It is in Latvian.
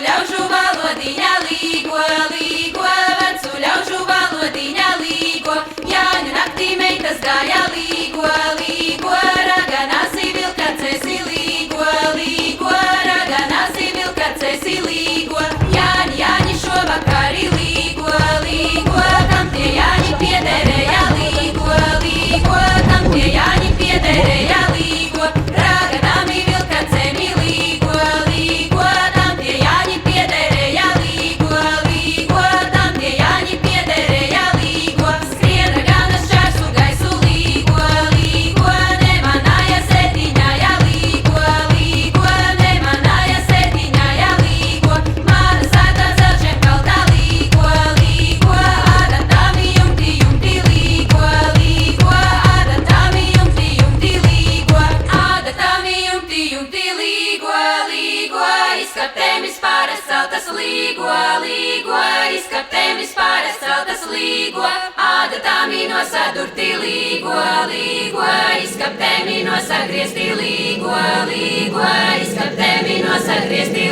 ļaužu valodiņa līgo, līgo, vecu ļaužu valodiņa līgo, Jāņu naktī meitas gāja līgo, līgo, raganāsi vilkacesi līgo, līgo, raganāsi vilkacesi līgo, Jāņi, Jāņi šovakari līgo, līgo, kam tie Jāņi piederēja līgo, līgo, kam tie Jāņi piederēja līgo, raganāmi vilkacemi līgo, līgo, tam tie Jāņi piederēja līgo, līgo, tam tie Jāņi piederēja līgo, skrien raganas čārsu gaisu līgo, līgo, nemanāja sētiņāja līgo, līgo, nemanāja sētiņāja līgo, mana sēta zelčiem kaldā līgo, līgo, adatami jumti, jumti līgo, līgo, adatami jumti, jumti līgo, adatami jumti, jumti līgo, līgo, izskaptēmis pāres celtas līgo, līgo, izskaptēmis pāres celtas līgo, adatami nosadurti līgo, līgo, izskaptēmi nosagriezti līgo, līgo, izskaptēmi nosagriezti